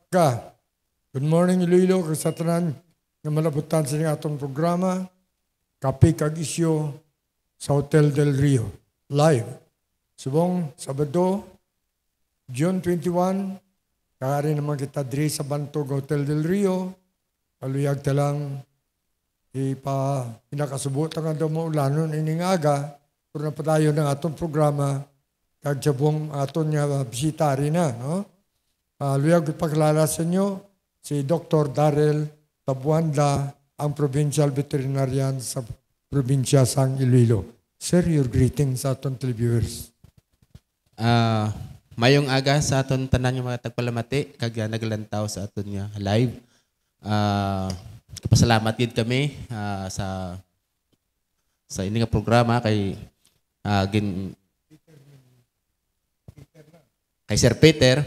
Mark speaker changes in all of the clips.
Speaker 1: ka. Good morning Iloilo, kag sa tanan nga malabutan sa atong programa Kape kag Isyo sa Hotel del Rio live. Subong Sabado, June 21, kagari naman kita diri sa Bantog Hotel del Rio. Paluyag talang pinakasubot nga daw maulanon ining aga pero na padayon ng atong programa kag jabong aton nga bisita rin na, no? Luyag ipakilala sa inyo si Dr. Darrell Tabuanda, ang Provincial Veterinarian sa probinsya sang Iloilo. Sir, your greetings sa aton televiewers.
Speaker 2: Mayong aga sa aton tanan yung mga tagpalamati kag naglantaw sa aton nga live. Kapasalamat gid kami sa ini nga programa kay kay Sir Peter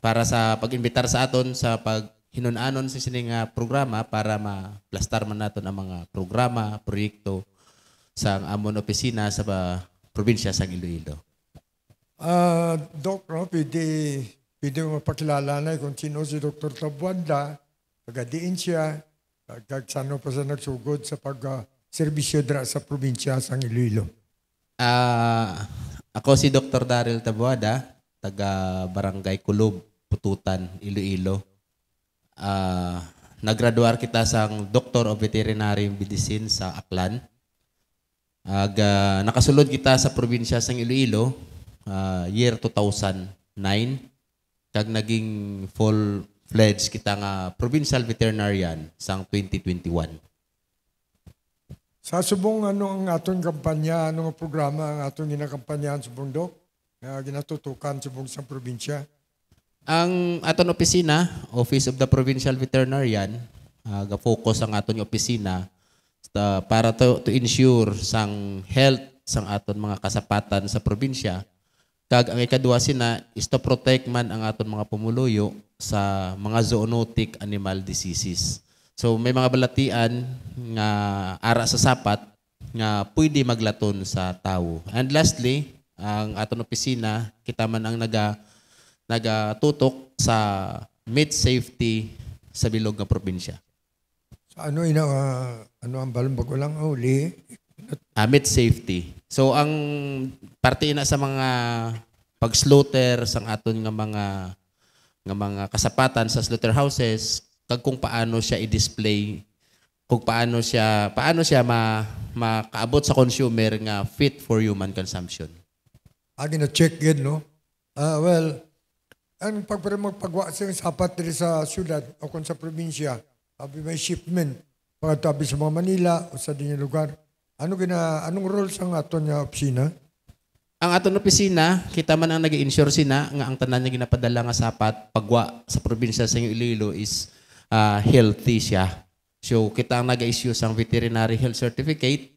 Speaker 2: para sa pag-imbitar sa aton sa paghinunanon sa sining programa para ma-plastar man naton ang mga programa, proyekto sa amon opisina sa probinsya sa Iloilo.
Speaker 1: Doc, no, pwede mo mapakilala na kung sino si Dr. Tabuanda, pagadiin siya, sano pa sa nagsugod sa pag-serbisyo sa probinsya sa Iloilo.
Speaker 2: Ako si Dr. Darrell Tabuada, taga Barangay Kulob, Pututan, Iloilo. Nagraduar kita sang Doctor of Veterinary Medicine sa Aklan. Nakasulod kita sa probinsya sang Iloilo year 2009. Kag naging full-fledged kita nga Provincial Veterinarian sang 2021.
Speaker 1: Sa subong ano ang aton kampanya, ano ang programa ang aton ginakampanyahan subong Doc? Ginatutukan subong sa probinsya?
Speaker 2: Ang aton opisina, Office of the Provincial Veterinarian, ga-focus ang aton opisina para to ensure sang health sang aton mga kasapatan sa probinsya. Kag ang ikaduha sina is to protect man ang aton mga pumuluyo sa mga zoonotic animal diseases. So may mga balatian nga ara sa sapat nga pwede maglaton sa tao. And lastly, ang aton opisina kita man ang nagatutok sa meat safety sa bilog nga probinsya.
Speaker 1: So ano ang balong bagulang uli?
Speaker 2: Meat safety. So ang parte na sa mga pag-slaughter sang aton nga mga kasapatan sa slaughterhouses kag kung paano siya i-display, kung paano siya makaabot sa consumer nga fit for human consumption.
Speaker 1: Na-check yun, no? Well, ang magpagwa sa sapat diri sa syudad o kung sa probinsya, sabi may shipment, pagkatabi sa mga Manila o sa dinyang lugar. Anong role sa aton nga opisina?
Speaker 2: Ang aton opisina, kita man ang nag-insure sina nga ang tanan nga ginapadala nga sapat pagwa sa probinsya sa Iloilo is healthy siya. So kita ang nag-issue sang veterinary health certificate.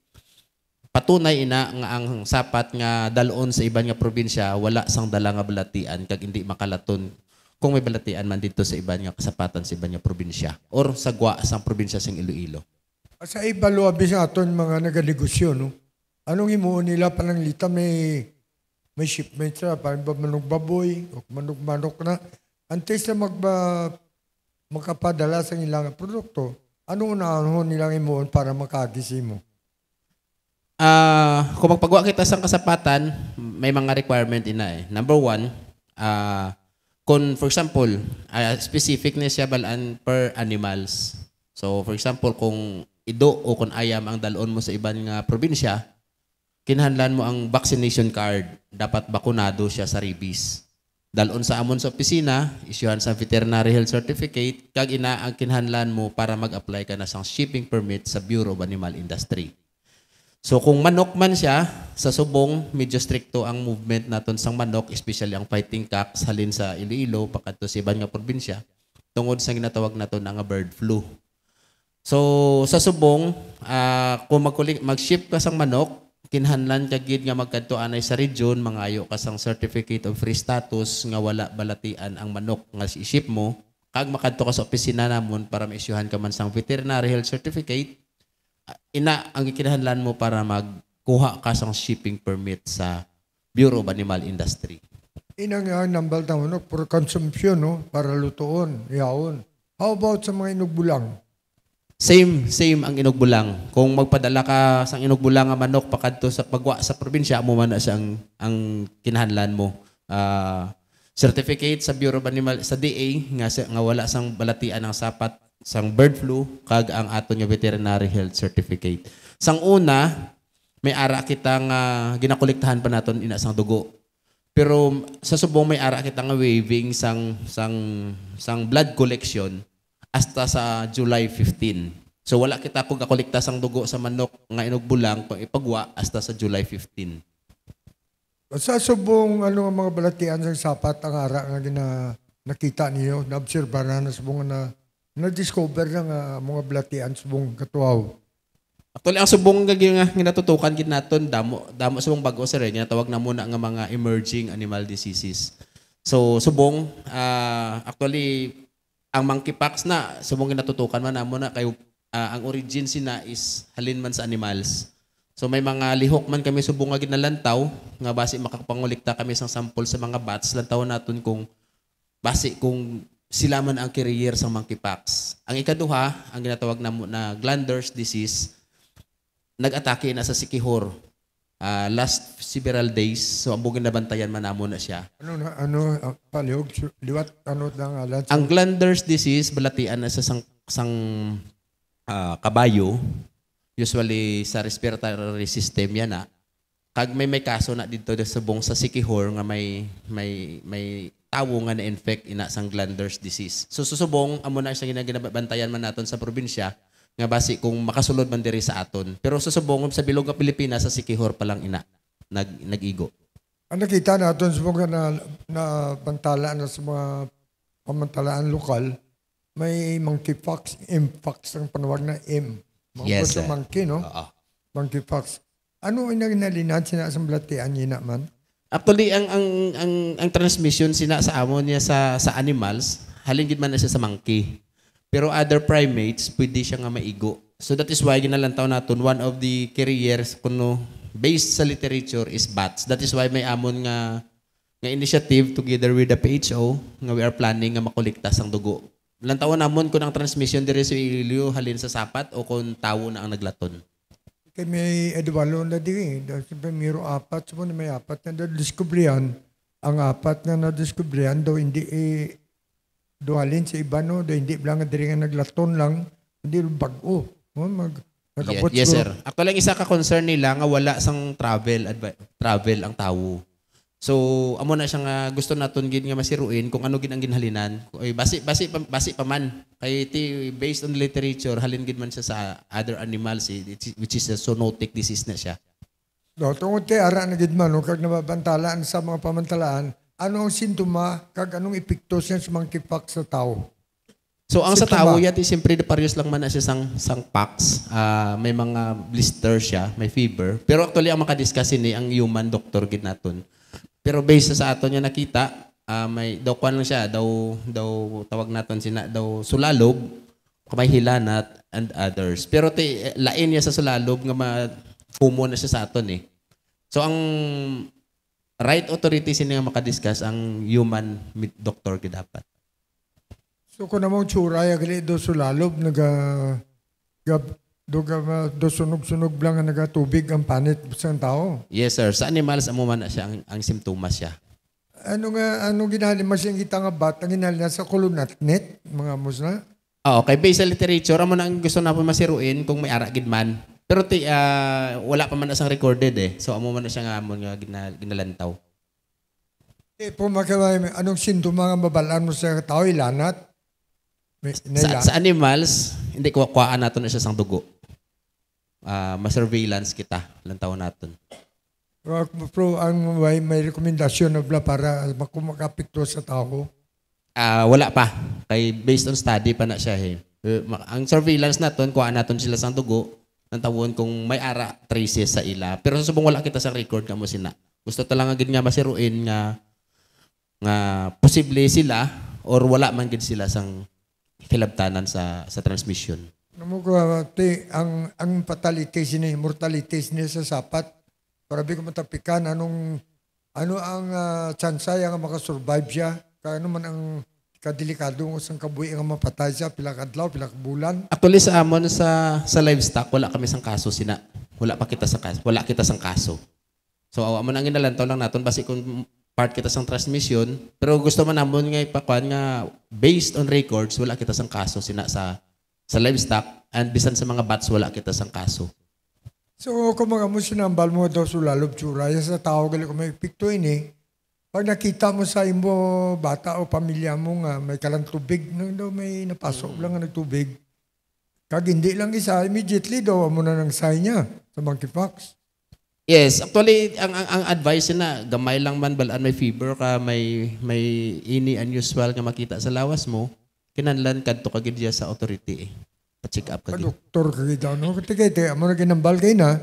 Speaker 2: Patunay ina nga ang sapat nga dalon sa iban nga probinsya wala sang dala nga balatian kag hindi makalaton kung may balatian man dito sa iban nga kasapatan sa iban nga probinsya or sa gwa sang probinsya sang Iloilo.
Speaker 1: Sa ibalo abis aton mga naganegosyo, no? Anong imuon nila pananglita may shipment sa parang manok baboy o manok na antes na makapadala sa ilang produkto. Anong unahon nilang imuon para makagisi mo?
Speaker 2: Kung magpagawa kita sa kasapatan, may mga requirement ina eh. Number one, kung for example, specific na siya balaan per animals. So for example, kung ido o kung ayam ang dalon mo sa iban nga probinsya, kinahanglan mo ang vaccination card. Dapat bakunado siya sa rabies. Dalon sa amon sa opisina, isyuhan sa veterinary health certificate, kag ina ang kinahanglan mo para mag-apply ka na sa shipping permit sa Bureau of Animal Industry. So kung manok man siya, sa subong, medyo stricto ang movement naton sang manok, especially ang fighting cocks halin sa Iloilo, pakadto sa iban nga probinsya, tungod sa ginatawag naton nga bird flu. So sa subong, kung mag-ship ka sang manok, kinahanglan ka gid nga magkadto anay sa region, mangayo ka sang certificate of free status nga wala balatian ang manok nga i-ship mo, kag makadto ka sa opisina namon para ma-issuehan ka man sang veterinary health certificate. Ina ang kinahanglan mo para magkuha ka sang shipping permit sa Bureau of Animal Industry.
Speaker 1: Inang nambal na manok for consumption, no? Para lutoon, yaon. How about sa mga inugbulang?
Speaker 2: Same ang inugbulang. Kung magpadala ka sa inugbulang nga manok pakadto sa pagwa sa probinsya mo man na siya ang kinahanglan mo. Certificate sa Bureau of Animal sa DA nga wala sang balatian ng sapat sang bird flu kag ang aton nga veterinary health certificate. Sang una, may ara kita nga ginakolektahan pa naton ina sang dugo. Pero sa subong may ara kita nga waiving sang blood collection hasta sa July 15. So wala kita kung kakolekta sang dugo sa manok nga inugbulang kung ipagwa hasta sa July 15.
Speaker 1: Sa subong ano nga mga balatian sa sapat ang ara nga nakita niyo, naobserbahan na subong na-discover na nga mga balatian subong katuaw.
Speaker 2: Actually, ang subong nga ginatutukan gid naton damo subong bag-o sir nga tawag na muna nga mga emerging animal diseases. So subong actually ang monkeypox na subong ginatutukan man namo na kay ang origin sina is halin man sa animals. So may mga lihok man kami subong nga ginalantaw nga base makapangolekta kami sang sample sa mga bats lantaw naton kung base kung sila man ang carrier sa monkeypox. Ang ikaduha, ang ginatawag na glanders disease, nag-atake na sa Sikihor last several days. So ang bugin nabantayan man namo na siya.
Speaker 1: Palihog, liwat, lang.
Speaker 2: Ang glanders disease, balatian na sa sang kabayo, usually sa respiratory system yan na. Kag may kaso na dito sa subong sa Sikihor nga may tawo nga na-infect ina sang glanders disease. So susubong, amo na siya ginabantayan man naton sa probinsya, nga basi kung makasulod man diri sa aton. Pero susubong sa bilog nga Pilipinas sa Sikihor pa lang ina nag-igo.
Speaker 1: Ang nakita natin subong na bantalaan na sa mga pamantalaan lokal, may monkeypox, mpox ang panawag na M.
Speaker 2: Yes, sir.
Speaker 1: Monkey, no? Monkeypox. Ano ang nalinan sina sa balatian niya man?
Speaker 2: Actually, ang transmission sina sa amon niya sa animals, halin gid man na siya sa monkey. Pero other primates, pwede siya nga maigo. So that is why ginalantaw naton one of the carriers kuno based sa literature is bats. That is why may amon nga initiative together with the PHO nga we are planning nga makolekta sang dugo. Lantawan namon kung ang transmission diri sa ilyo halin sa sapat o kung tawo na ang naglaton.
Speaker 1: Kaya may edwalo na diri. Siyempre mayroong apat. Siyempre may apat na na-discoveryan. Ang apat na na-discoveryan daw hindi duhalin sa iba, no? Daw hindi lang diri nga naglaton lang. Hindi bag-o.
Speaker 2: Yes, sir. Actually, isa ka concern nila nga wala sang travel ang tawo. So, amo na siya nga gusto naton gid nga masiruin kung ano gid ang ginhalinan. Basi pa man. Kay based on literature, halin gid man siya sa other animals which is a zoonotic disease na siya.
Speaker 1: Do tungod kay ara na gid man no, kag nababantalaan sa mga pamantalaan, ano ang sintoma kag anong epekto siya sa monkeypox sa tao?
Speaker 2: So ang sa tao yati siyempre parehas lang man na siya sang pox. May mga blister siya, may fever. Pero actually ang makadiscuss ni ang human doctor gid naton. Pero based sa aton niya nakita, may daw kwan lang siya, daw tawag naton sina daw sulalob, kamay hilanat and others. Pero lain niya sa sulalob nga kumo na siya sa aton eh. So ang right authority sini nga makadiscuss ang human doctor gid dapat.
Speaker 1: So kung namang tsura, gali do sulalob, do sunog-sunog lang nga nagatubig ang panit sa tao.
Speaker 2: Yes, sir. Sa animals, amo man na siya, ang simptomas siya.
Speaker 1: Ano ginhalin mas yung kita nga bat, ang ginhalin sa kulunatnet, mga musna?
Speaker 2: Okay, based sa literature, amo na ang gusto na po masiruin kung may aragid man. Pero wala pa man na siyang recorded eh. So amo man na siya nga amo nga ginalantaw.
Speaker 1: Anong sintoma nga mabalaan mo sa tao, ilanat?
Speaker 2: Sa animals, hindi kuwaan natin na siya sang dugo. Ma-surveillance kita, lantaw natin.
Speaker 1: Pero may rekomendasyon na para makapikto sa tao?
Speaker 2: Wala pa. Kay based on study pa na siya eh. Ang surveillance natin, kuwaan natin sila sang dugo, nantawon kung may ara traces sa ila. Pero sa subong wala kita sa record kamo sina. Gusto ta lang agad nga masiruin nga posible sila or wala man gid sila sang kilabtanan sa transmission.
Speaker 1: Ang fatalities niya, mortalities niya sa sapat, parabi ko matapikan, anong Ano ang tsansay nga makasurvive siya? Kano man ang kadelikado ng isang kabuhi nga mapatay siya, pila kadlaw, pila bulan?
Speaker 2: Actually sa amon sa livestock wala kami sang kaso sina. Wala pa kita sa kaso. Wala kita sang kaso. So awa man ang ginalantaw lang naton basi kung part kita sang transmission, pero gusto man namon nga ipakuan nga based on records wala kita sang kaso sina sa livestock and bisan sa mga bats wala kita sang kaso.
Speaker 1: So kung mga mo sinambal mo daw sulalob tsura, yan sa tao gali kung may pikto ini, pag nakita mo sa imo bata o pamilya mo nga may kalang tubig, nang daw may napasok lang nga nagtubig, kag hindi lang isa, immediately daw mo na nang sign niya sa monkeypox.
Speaker 2: Yes, actually ang advice na gamay lang man balaan may fever ka, may ini unusual nga makita sa lawas mo, kinahanglan kadto ka gid sa authority pa-check up ka gid.
Speaker 1: Doktor ka gid no. Kaya amo na ginambal kay na.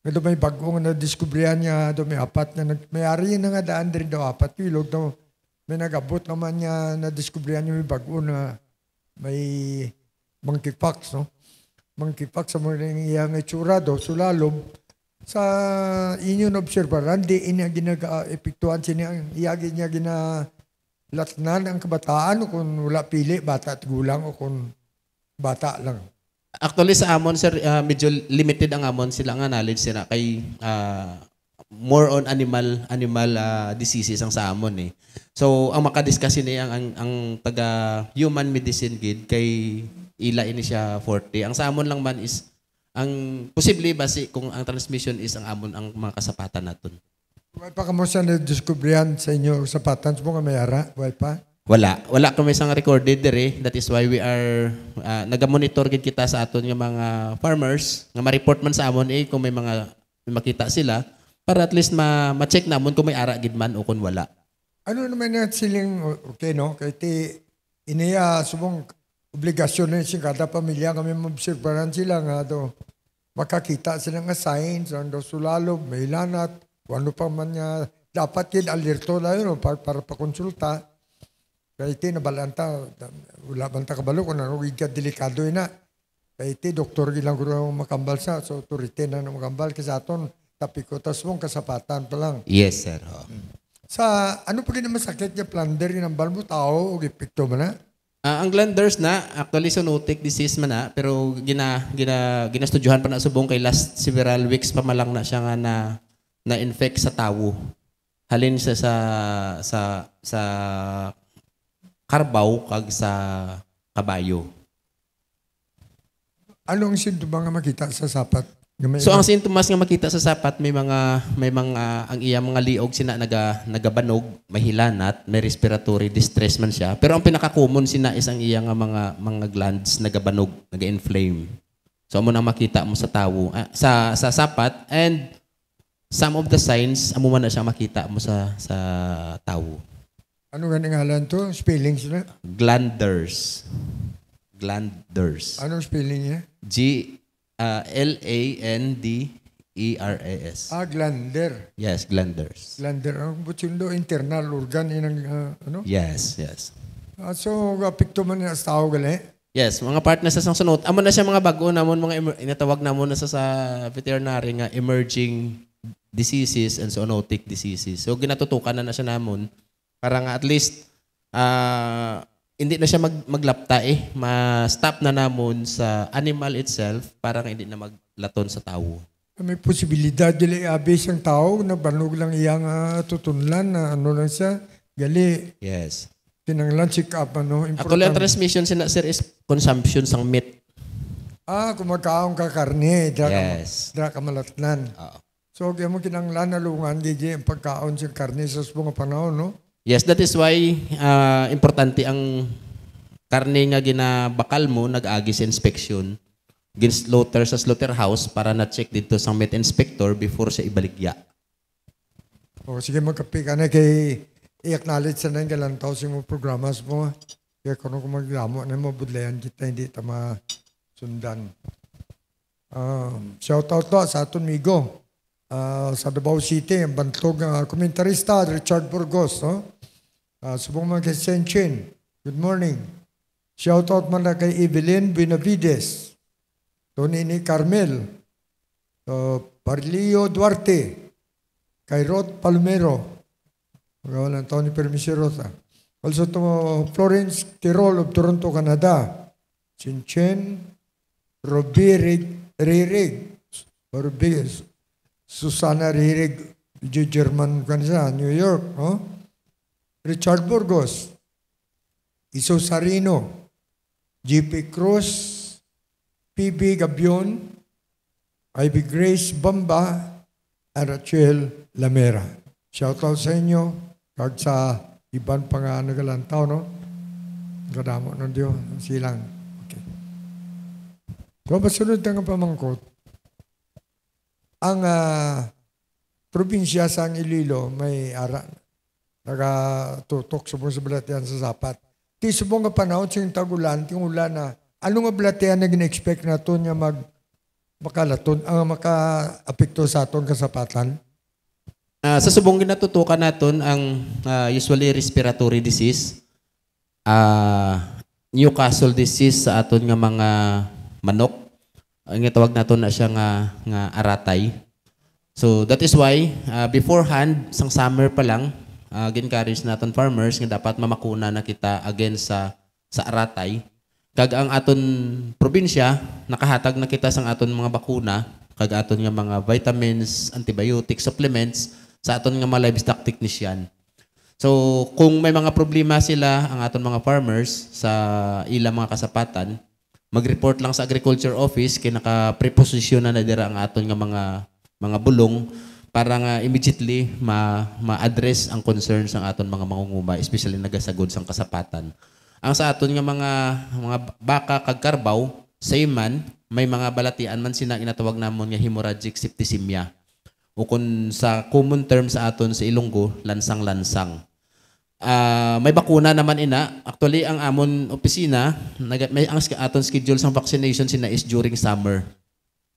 Speaker 1: Ito may bagong na diskubrihan niya, ito may apat na may-ari na nga daan din daw apat kilog daw. May nagabot naman niya na diskubrihan niya may bago na may monkeypox, no? Monkeypox sa mga iyang itsura daw, sulalom. Sa inyo na obserbaran, di inya ginaga-epektuhan siya iyagi niya ginalatnan ang kabataan o kung wala pili, bata at gulang o kung bata lang.
Speaker 2: Actually sa amon sir medyo limited ang amon sila nga knowledge sila kay more on animal diseases ang sa amon eh. So ang makadiscuss ni ang taga human medicine gid kay ila ini siya 40. Ang sa amon lang man is ang posible basi kung ang transmission is ang amon ang mga kasapatan naton.
Speaker 1: Wala pa kamo siya na-diskubrihan sa inyo sapatan mo nga may ara? Wala pa?
Speaker 2: Wala kami sang recorded dire. That is why we are naga-monitor gid kita sa aton nga mga farmers nga ma-report man sa amon kung may makita sila para at least ma-check namon kung may ara gid man o kung wala.
Speaker 1: Ano naman na siling okay no? Kaya iniya subong obligasyon na siyang kada pamilya kami maobserbahan sila nga do makakita sila nga signs ang daw sulalog, may lanat, ano pa man niya dapat yun alerto na yun para pakonsulta. Kaya iti nabalanta, wala banta kabalo kung ano ka delikado yun na. Kaya iti doktor gilang guro makambal sa so authority na makambal kasi aton tapiko tas mong kasapatan pa lang.
Speaker 2: Yes sir.
Speaker 1: Sa ano pa gina masakit niya plunder yun ang balmo tao o epekto man na?
Speaker 2: Ang glanders na, actually zoonotic disease man na, pero ginastudyohan pa na subong kay last several weeks pa malang na siya nga na-infect sa tawo. Halin siya sa karbaw kag sa kabayo.
Speaker 1: Ano ang sintoma nga makita sa sapat?
Speaker 2: So ang sintomas nga makita sa sapat may mga ang iya mga liog sina nagabanog, mahilanat, may respiratory distress man siya. Pero ang pinaka-common sina is ang iya nga mga glands nagabanog, naga-inflame. So amo nang makita mo sa tawo, sa sapat and some of the signs amo man na siya makita mo sa tawo.
Speaker 1: Ano nga ngalan to? Spelling sila?
Speaker 2: Glanders.
Speaker 1: Anong spelling niya?
Speaker 2: L-A-N-D-E-R-A-S.
Speaker 1: Glander.
Speaker 2: Yes, glanders.
Speaker 1: Glander. Ang butsundo, internal organ. Ano?
Speaker 2: Yes.
Speaker 1: So, apekto man na sa tao gali?
Speaker 2: Yes, mga part na sa sunod. Amo na siya mga bago namon, mga inatawag namon na sa veterinary nga emerging diseases and zoonotic diseases. So, ginatutukan na siya namon para nga at least hindi na siya maglapta ma-stop na namon sa animal itself para nga hindi na maglaton sa tao.
Speaker 1: May posibilidad dili abis ang tao na banog lang iyang tutunlan na ano lang siya gali.
Speaker 2: Yes.
Speaker 1: Tinanglan check up ano important.
Speaker 2: Actually ang transmission sina sir is consumption sang meat.
Speaker 1: Kumakaon ka karne, dra ka malatnan. So kaya mo kinanglan na lungan gigi ang pagkaon sa karne sa mga panahon no.
Speaker 2: Yes, that is why importante ang karne nga ginabakal mo nag-agi sa inspection. Gin-slaughter sa slaughterhouse para na-check dito sa meat inspector before siya ibaligya.
Speaker 1: Sige magkapi ka na kay i-acknowledge na yung galantaw sa mga programas mo. Kaya kung maglamo na mo budlayan kita hindi ta masundan. Shout out to sa aton migo. Sa Davao City, ang bantog komentarista Richard Burgos, no? Subong mga kay Senchin. Good morning. Shout out man na kay Evelyn Benavides, Tonini Carmel, Parlio Duarte, kay Rod Palmero, Magawa ng Tony Permisirota. Also to Florence Tirol of Toronto, Canada. Chinchen Ririg, Susana Ririg, German kanisa, New York. No? Richard Burgos, Iso Sarino, GP Cruz, PB Gabion, Ivy Grace Bamba, and Rachel Lamera. Shout out sa inyo, kag sa iban pa nga nagalantaw, no? Kadamo ng Diyo, silang. Okay. Kung masunod ng pamangkot, ang probinsya sa Iloilo may ara, nagatutok subong sa balatian sa sapat. Ti subong nga panahon sing tagulan, ting ulan na, ano nga balatian na gina-expect na ito niya makalaton, maka-apekto sa aton kasapatan?
Speaker 2: Sa subong ginatutukan naton ang usually respiratory disease, Newcastle disease sa aton nga mga manok. Ang tawag naton na siya nga aratay. So that is why beforehand sang summer pa lang gincourage naton farmers nga dapat mamakuna na kita against sa aratay. Kag ang aton probinsya nakahatag na kita sang aton mga bakuna kag aton nga mga vitamins, antibiotic supplements sa aton nga mga livestock technician. So, kung may mga problema sila ang aton mga farmers sa ilang mga kasapatan, mag-report lang sa agriculture office kay naka-preposition na dira ang aton nga mga bulong para nga immediately ma-address ang concerns ng aton mga mangunguma, especially nagasagod sang kasapatan. Ang sa aton nga mga baka kag karbaw, same man, may mga balatian man sina inatawag namon nga hemorrhagic septicemia. O kung sa common term sa aton sa Ilonggo, lansang-lansang. May bakuna naman ina. Actually, ang amon opisina, ang aton schedule sang vaccination sina is during summer.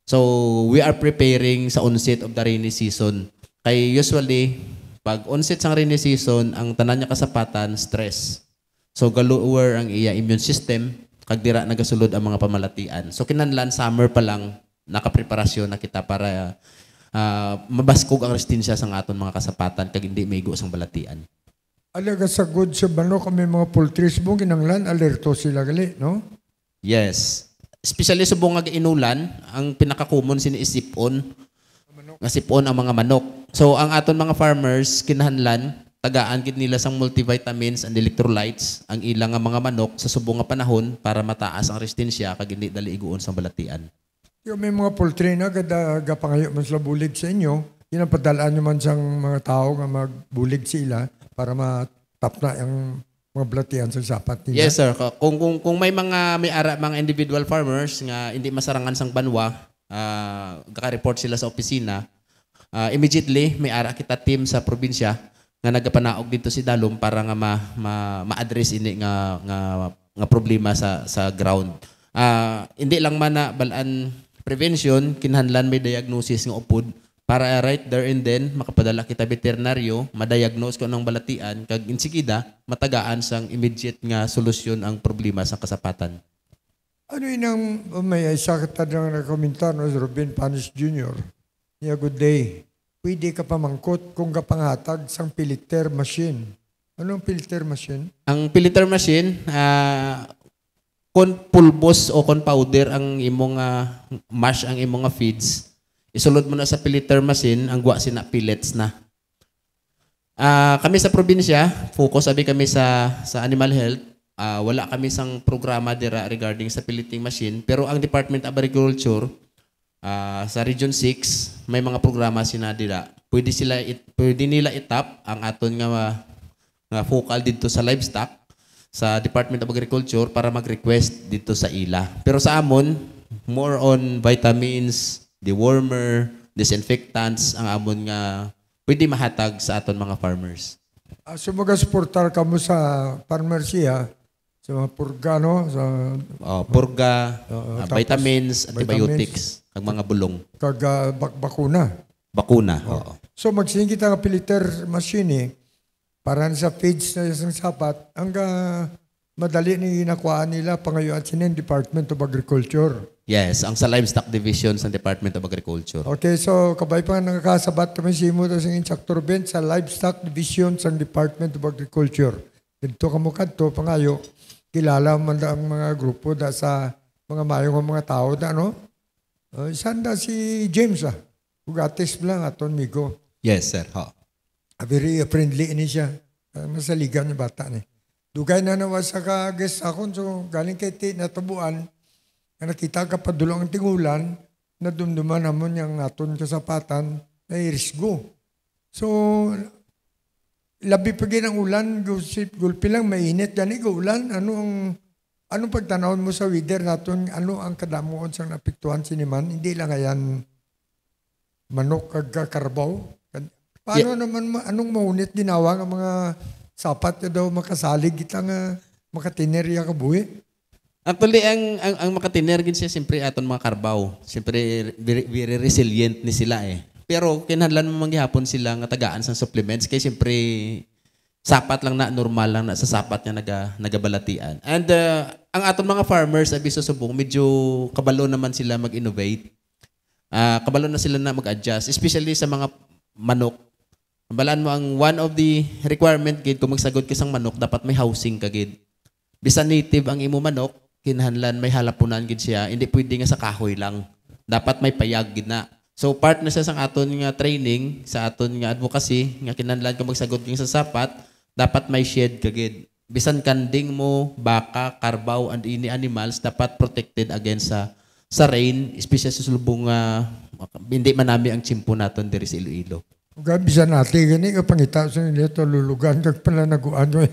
Speaker 2: So, we are preparing sa onset of the rainy season. Kay usually, pag onset sang rainy season, ang tanan niya kasapatan, stress. So, galuwer ang iya immune system, kag dira nagasulod ang mga pamalatian. So, kinahanglan summer pa lang, nakapreparasyon na kita para mabaskog ang resistensya sa aton mga kasapatan kag hindi maigo sang balatian.
Speaker 1: Alaga sa good sa bano kami mga poultries mo kinanglan alerto sila gali, no?
Speaker 2: Yes. Especially sa bungag inulan, ang pinaka-common is sipon. Nga sipon ang mga manok. So ang aton mga farmers kinahanglan tagaan gid nila sang multivitamins and electrolytes ang ilang nga mga manok sa subong nga panahon para mataas ang resistensya kag hindi dali iguon sang balatian.
Speaker 1: Yung may mga poultry na gapangayo man sila bulig sa inyo, yun ang padalaan nyo man sang mga tao nga magbulig sila para matap na yung mga balatian sa sapat nila.
Speaker 2: Yes, sir. Kung may mga individual farmers nga hindi masarangan sang banwa, gaka-report sila sa opisina, immediately may ara kita team sa probinsya nga nagapanaog dito si Dalom para nga ma-address ini nga problema sa ground. Hindi lang man na balaan prevention, kinahanglan may diagnosis nga upod para right there and then makapadala kita veterinaryo, ma-diagnose ko ng balatian kag insigida matagaan sang immediate nga solusyon ang problema sa kasapatan.
Speaker 1: Ano inang may isa ka na komentar no Robin Panis Jr. Yeah, good day. Pwede ka pamangkot kung kapangatag sang filter machine. Anong filter machine? Ang
Speaker 2: filter machine, kon pulbos o kon powder ang imong mash ang imong feeds, isulod mo na sa filter machine, ang guwa sina pellets na. Kami sa probinsya, focus abi kami sa animal health. Wala kami sang programa dira regarding sa pelleting machine, pero ang Department of Agriculture sa Region 6 may mga programa sina dira. Pwede nila itap ang aton nga focal dito sa livestock sa Department of Agriculture para mag-request dito sa ila. Pero sa amon, more on vitamins, dewormer, disinfectants, ang amon nga pwede mahatag sa aton mga farmers.
Speaker 1: So mag-supportar ka mo sa farmers siya, sa mga purga, no? Sa,
Speaker 2: purga, vitamins, antibiotics, ang mga bulong.
Speaker 1: Kag bakuna.
Speaker 2: Bakuna, oo.
Speaker 1: So magsingit ang filter machine para sa feeds na isang sapat, hanggang madali ni nakuhaan nila pangayuan sinin Department of Agriculture.
Speaker 2: Yes, ang sa livestock division sa Department of Agriculture.
Speaker 1: Okay, so kabay pa nga nakasabat kami si mo sa Instructor Ben sa Livestock Division sa Department of Agriculture. Dito ka mo kadto pangayo, kilala man da ang mga grupo da sa mga mayong mga tao da, no? Sanda si James, Ugatis lang aton migo.
Speaker 2: Yes, sir. Ha.
Speaker 1: Very friendly ini siya. Masaligan yung bata ni. Dugay na nawa sa ka-guest akon, so galing kay Ti natabuan, na nakita ka pa dulong ang tingulan, na dumduman namon yung aton kasapatan, na irisgo. So, labi pa ang ulan, gulpi lang, mainit, gani ulan, anong pagtanawon mo sa weather naton, ano ang kadamuon sa napiktuhan siniman, hindi lang ayan manok kag karbaw. Paano naman, anong maunit ginawa ng mga sapat na daw makasalig kita nga makatinerya ka buhi?
Speaker 2: Actually, ang makatiner gid siya siyempre aton mga karbaw. Siyempre very resilient ni sila eh. Pero kinahanglan mo manggihapon sila nga tagaan sa supplements kay siyempre sapat lang na normal lang na sa sapat niya nagabalatian. And ang aton mga farmers abi sa Subong medyo kabalo naman sila mag-innovate. Kabalo na sila na mag-adjust, especially sa mga manok. Balaan mo ang one of the requirement gid kung magsagod ka sang manok dapat may housing ka gid. Bisan native ang imo manok, kinahanglan may halapunan gid siya, hindi pwede nga sa kahoy lang. Dapat may payag gid na. So part na siya sang aton nga training, sa aton nga advocacy, nga kinahanglan kung magsagod ka sa sapat, dapat may shed ka gid. Bisan kanding mo, baka, karbaw and any animals dapat protected against sa rain, especially sa sulbong hindi manami ang tsimpo naton diri sa Iloilo.
Speaker 1: Kung bisa natin, gani ka pangita sa nila ito, lulugan kag palanaguan mo.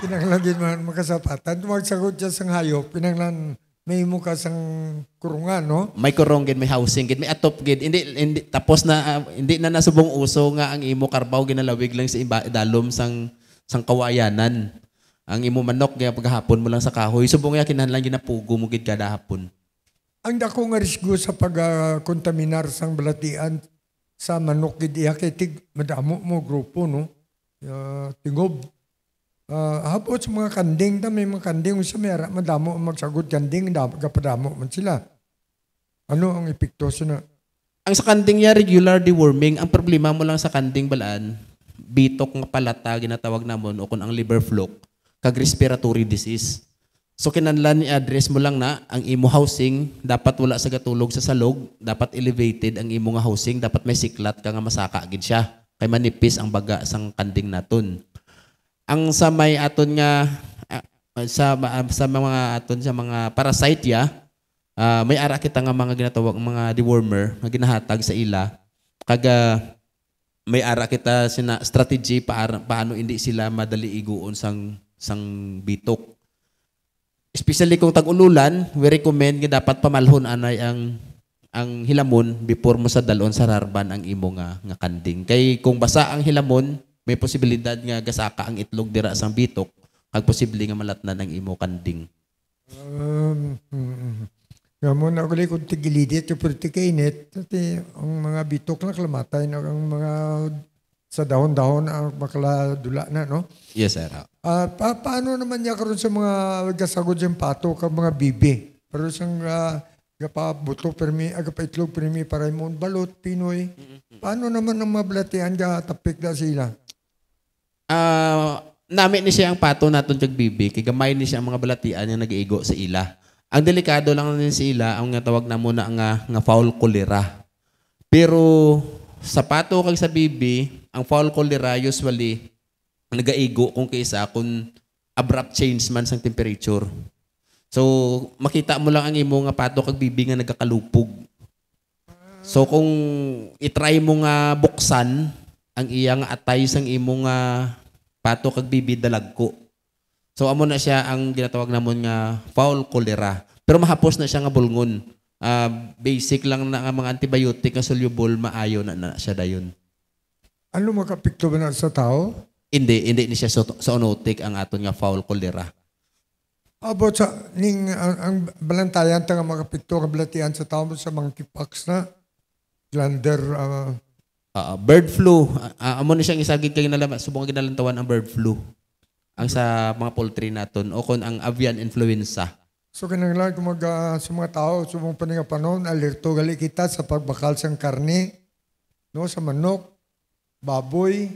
Speaker 1: Pinanglan man makasapatan. Magsagot siya sang hayop, pinanglan may mukha sang kurungan, no?
Speaker 2: May kurong gid, may housing gid, may atop gid. Hindi tapos na hindi na nasubong uso nga ang imo karbaw ginalawig lang sa dalom sang kawayanan. Ang imo manok nga paghapon mo lang sa kahoy, subong ya kinahanglan ginapugo mo gid kada hapon.
Speaker 1: Ang dako nga risgo sa pagkontaminar sang balatian sa manok gid iya kay madamo mo grupo, no? Tingob. Hapot sa mga kanding, may mga kanding sa mera, madamo ang magsagod kanding, kapadamo man sila. Ano ang epekto na?
Speaker 2: Ang sa kanding niya, regular deworming. Ang problema mo lang sa kanding balaan, bitok nga palata, ginatawag namon, o kung ang liver fluke, kag respiratory disease. So kinahanglan i-address mo lang na ang imo housing, dapat wala sa gatulog sa salog, dapat elevated ang imo nga housing, dapat may siklat ka nga masaka gid siya. Kay manipis ang baga sang kanding naton. Ang sa may aton nga sa mga aton sa mga parasite ya, may ara kita nga mga ginatawag mga dewormer nga ginahatag sa ila. Kaga may ara kita sina strategy paano hindi sila madali iguon sang bitok. Especially kung tag-ululan, we recommend nga dapat pamalhon anay ang hilamon before mo sa dalon sa rarban ang imo nga kanding. Kay kung basa ang hilamon, may posibilidad nga gasaka ang itlog dira sang bitok, kag posible nga malatnan ang imo kanding.
Speaker 1: Nga mo na ulit kung tigilidit yung purtikainit, ang mga bitok na klamatay na ang mga sa dahon-dahon ang makaladula na, no?
Speaker 2: Yes, sir.
Speaker 1: Paano naman niya karon sa mga gasagod yung pato kag mga bibi? Pero sang agapabuto permi, agapaitlog permi para mo balot, Pinoy. Paano naman ang mablatian ka tapik na sila?
Speaker 2: Nami ni siya ang pato naton kag bibi, kay gamay ni siya ang mga balatian nga nag-iigo sa ila. Ang delikado lang din sa ila, ang nga tawag na muna nga foul cholera. Pero sa pato kag sa bibi, ang foul cholera usually nagaigo kung kaysa kung abrupt change man sang temperature. So makita mo lang ang imo nga pato kag bibi nga nagakalupog. So kung i-try mo nga buksan ang iya nga atay sang imo nga pato kag bibi dalagko. So amo na siya ang ginatawag namon nga foul cholera. Pero mahapos na siya nga bulngon. Basic lang na nga mga antibiotic nga soluble maayo na siya dayon.
Speaker 1: Ano makapikto ba na sa tao?
Speaker 2: Hindi ni siya zoonotic ang aton nga foul cholera.
Speaker 1: About sa ang balantayan nga makapikto ka balatian sa tao sa monkeypox na glander
Speaker 2: bird flu. Amo ni siyang isagig kay nalaman subong ginalantawan ang bird flu. Ang sa mga poultry naton o kon ang avian influenza.
Speaker 1: So kinanglan kung sa mga tao, sumong paningapanon, alerto gali kita sa pagbakal sang karne, no, sa manok, baboy,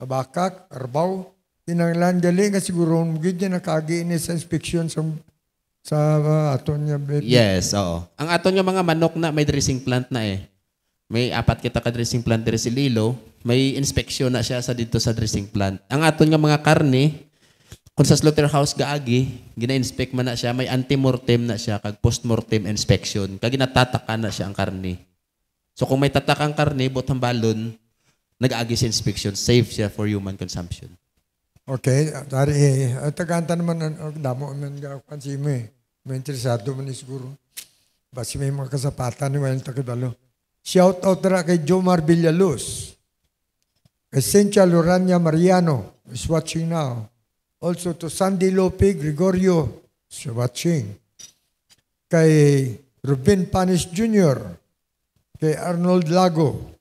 Speaker 1: bakak, arbaw. Kinanglan gali nga siguro mugid niya nakagi ini sa inspeksyon sa aton niya.
Speaker 2: Yes, oo. Ang aton nga mga manok na may dressing plant na eh. May 4 kita ka dressing plant diri sa Lilo, may inspeksyon na siya sa dito sa dressing plant. Ang aton nga mga karne, kung sa slaughterhouse gaagi, gina-inspect man na siya, may antemortem na siya, kag postmortem inspection, kag ginatatakan na siya ang karne. So kung may tatak ang karne, butang balon, nag-aagi sa inspection, safe siya for human consumption.
Speaker 1: Okay, tari tagaanta naman damo man kansi mo eh. May interesado man siguro. Basi may mga kasapatan ni Wayan Takidalo. Shout out na kay Jomar Villaluz. Esencia Lorania Mariano is watching now. Also to Sandy Lope Gregorio is watching. Kay Ruben Panis Jr. Kay Arnold Lago.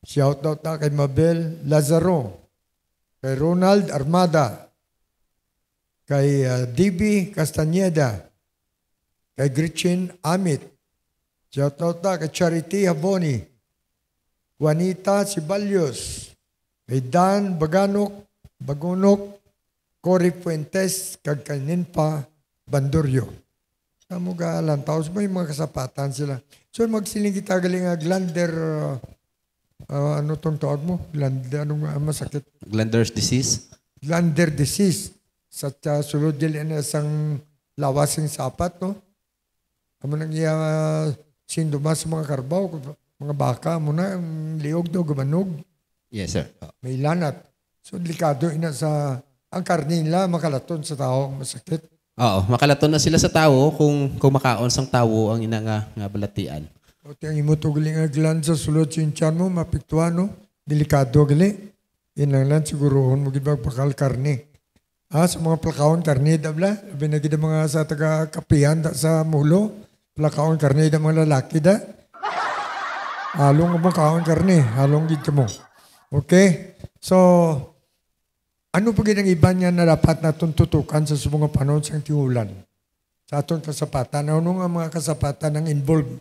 Speaker 1: Shout out na kay Mabel Lazaro. Kay Ronald Armada. Kay DB Castañeda. Kay Gretchen Amit. Shout out na kay Charity Haboni. Juanita Sibalyos. Kay Dan Bagunok, Cory Fuentes, kag Kaninpa Banduryo. Kamu ga lantaw, may mga kasapatan sila. So magsiling kita galing glander, ano tong tawag mo? Glander, anong masakit?
Speaker 2: Glander's disease?
Speaker 1: Glander disease. Sa sulod din isang lawasing sapat, no? Amo nang sinduma sa mga karbaw, mga baka mo na, liog do, gumanog.
Speaker 2: Yes, sir.
Speaker 1: May lanat. So, delikado ina sa ang karne nila makalaton sa tao masakit.
Speaker 2: Oo, makalaton na sila sa tao kung makaon sang tao ang ina nga balatian.
Speaker 1: O tiyang imutuguling nga gland sa sulod sa tiyan mo, mapiktuan, no? Delikado gali. Inang lang sigurohon mo gibag bakal karne. Sa mga plakaon karne dabla, labi na gida mga sa taga kapihan da sa mulo, plakaon karne da mga lalaki da. Halong mga kaon karne, halong gid mo. Okay? So, ano pa ginang iba niya na dapat natin tutukan sa mga panahon sa tiulan? Sa atong kasapatan, ano nga mga kasapatan ang involved?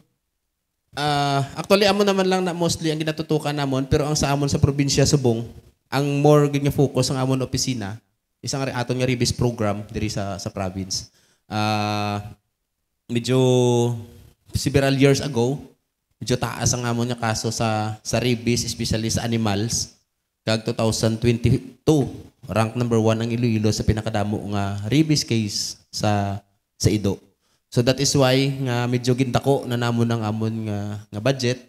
Speaker 2: Actually, amon naman lang na mostly ang ginatutukan namon, pero ang sa amon sa probinsya Subong, ang more ganyan focus ang amon opisina, isang aton nga Ribis program diri sa province. Medyo several years ago, medyo taas ang amon nga kaso sa rabies, especially sa animals. Kag 2022, rank number 1 ang Iloilo sa pinakadamo nga rabies case sa Ido. So that is why nga medyo gindako na namon ang amon nga budget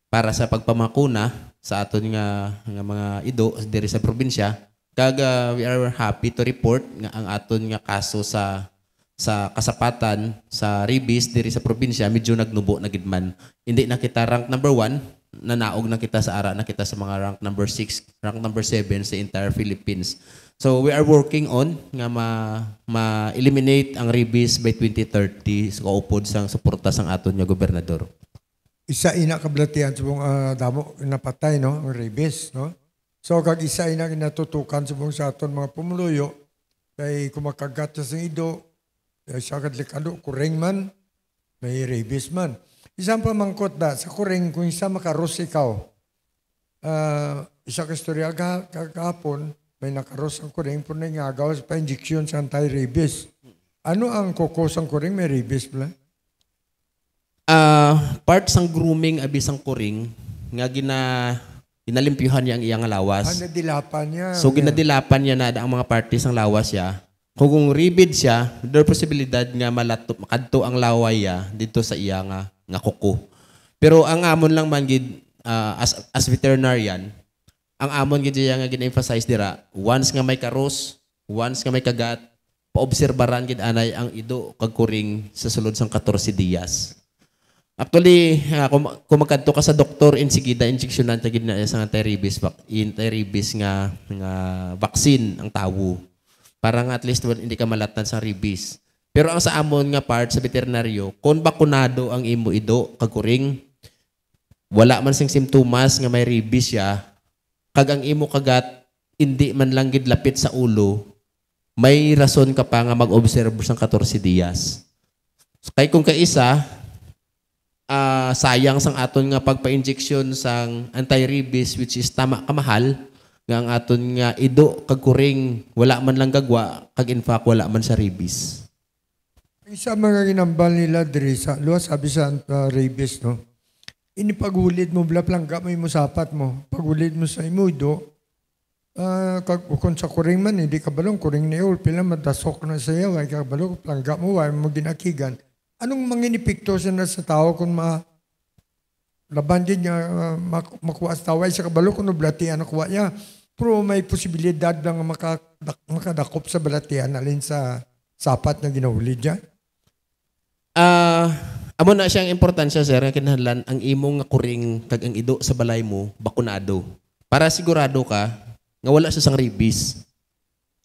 Speaker 2: para sa pagpamakuna sa aton nga mga Ido diri sa probinsya. Kag we are happy to report nga ang aton nga kaso sa kasapatan sa rabies diri sa probinsya medyo nagnubo na gidman. Hindi na kita rank number 1, nanaog na kita sa ara na kita sa mga rank number 6, rank number 7 sa entire Philippines. So we are working on nga ma-eliminate ang rabies by 2030 sa kaupod sang suporta sang aton nga gobernador.
Speaker 1: Isa ina kablatian sa mga damo napatay, no, ang rabies, no? So kag isa ina kinatutukan sa aton mga pumuluyo kay kumakagat sa Ido, sa kadlikado, kuring man, may rabies man. Isang pamangkot da, sa kuring, kung isa makaros ikaw, isa ka istorya kahapon, may nakaros ang kuring, po na ingagaw sa pa-injection sa anti-rabies. Ano ang kokos ang kuring? May rabies pala?
Speaker 2: Part sang grooming abis ang kuring, nga ginalimpyuhan niya ang iyang lawas.
Speaker 1: Nadilapan niya.
Speaker 2: So ginadilapan niya na ang mga parties ng lawas niya. Kung rabid siya, there posibilidad nga makadto ang laway ya dito sa iya nga kuko. Pero ang amon lang man gid as veterinarian, ang amon gid nga gina-emphasize dira, once nga may karos, once nga may kagat, paobserbaran gid anay ang Ido kag kuring sa sulod sang 14 días. Actually, kung magkadto ka sa doktor, insigida injeksyonan ta gid na sa anti-rabies nga vaccine ang tawo. Para nga at least hindi ka malatnan sa rabies. Pero ang sa amon nga part sa veterinaryo, kung bakunado ang imo Ido kag kuring, wala man sing simptomas nga may rabies siya, kag ang imo kagat hindi man lang gid lapit sa ulo, may rason ka pa nga mag-observe sang 14 días. Kay kung kaisa, sayang sang aton nga pagpa-injection sang anti-rabies which is tama kamahal, nga ang aton nga ido kag kuring wala man lang gagwa, kag in fact wala man sa rabies.
Speaker 1: Isa mga ginambal nila diri sa luwas sabi sa rabies, no? Inipagulid mo blaplang gamay mo sapat mo. Pagulid mo sa imudo, kung sa kuring man, hindi ka balong kuring na yun, pila madasok na sa iyo, ay kabalong plangga mo, ay mo ginakigan. Anong manginipikto siya na sa tao kung laban din niya makuha sa tao, ay sa kabalo kung nablatian nakuha niya. Pero may posibilidad lang makadakop sa balatian alin sa sapat na ginahuli niya.
Speaker 2: Amo na siyang importansya, sir, nga kinahanglan ang imong nga kuring kag ang ido sa balay mo, bakunado. Para sigurado ka, nga wala siya sang rabies.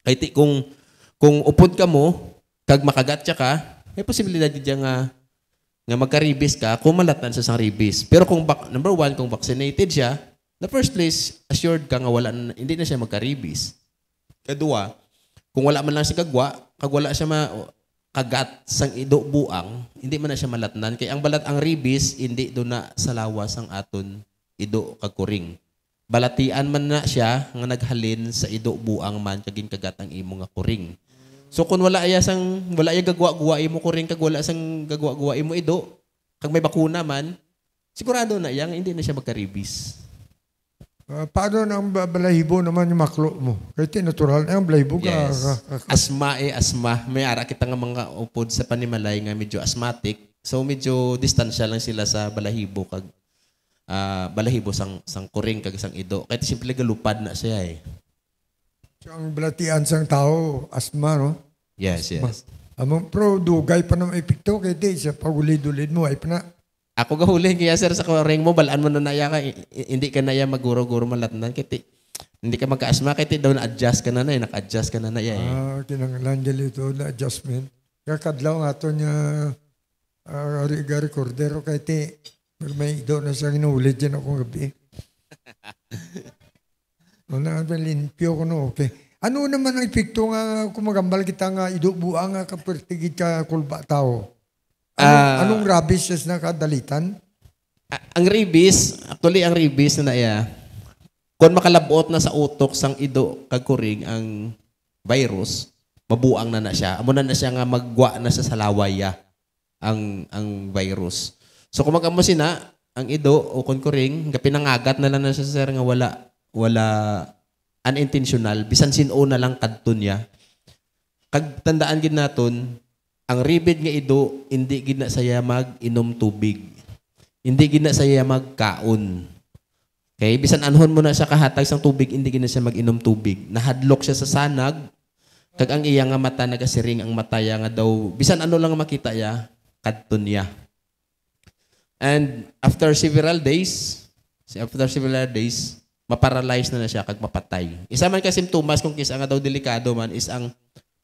Speaker 2: Kaya kung upod ka mo, kag makagat siya ka, may posibilidad diya nga magka-rabies ka kung malatan sa sang rabies. Pero kung number one, kung vaccinated siya, the first place, assured ka nga hindi na siya magka-rabies. Kadua, kung wala man lang siya kagwa, kag wala siya kagat sang ido buang, hindi man na siya malatnan. Kaya ang rabies, hindi doon na sa lawas ang aton ido kag kuring. Balatian man na siya nga naghalin sa ido buang man kagin kagat ang imo nga kuring. So kung wala iya gagwa-gwa imo kuring kag wala sang gagwa-gwa imo ido, kag may bakuna man, sigurado na iya hindi na siya magka-rabies.
Speaker 1: Paano ang balahibo naman yung maklo mo? Kasi natural ang balahibo ka.
Speaker 2: Yes. Asma. May ara kita nga mga upod sa panimalay nga medyo asthmatic. So medyo distansya lang sila sa balahibo kag balahibo sang kuring kag sang ido. Kaya simple galupad na siya eh.
Speaker 1: So, ang balatian sang tao, asma, no?
Speaker 2: Yes.
Speaker 1: Pero dugay pa naman epekto kaya di siya pagulid-ulid mo ay pa na.
Speaker 2: Ako gahuli kaya sir sa kuring mo balaan mo na naya ka hindi ka naya maguro-guro malatnan kaya hindi ka magka-asma kaya daw na-adjust ka na naka-adjust ka na eh.
Speaker 1: Kinanglan dito na adjustment. Kaya kadlaw nga ito niya recordero kaya may ido na siya ginulid dyan akong gabi. Limpyo ko no, okay. Ano naman ang epekto nga kumagambal kita nga ido buang nga kapertigid ka kulba tao? Anong rabies siya na kadalitan?
Speaker 2: Ang rabies na naya, kung makalabot na sa utok sang ido kag kuring ang virus, mabuang na siya. Amo na siya nga maggwa na sa salawaya ang virus. So kung mag-amo sina, ang ido o kung kuring, pinangagat na lang na siya sir nga wala unintentional, bisan sino na lang kadton niya. Kag tandaan gid naton, ang ribid nga ido, hindi gina saya mag-inom tubig. Hindi gina saya magkaon. Okay? Bisan anhon mo na siya kahatag sang tubig, hindi gina siya mag-inom tubig. Nahadlok siya sa sanag, kag ang iya nga mata nagasiring ang mataya nga daw, bisan ano lang makita ya, kadton niya. And after several days, maparalyze na siya kag mapatay. Isa man ka simptomas kung kisa nga daw delikado man is ang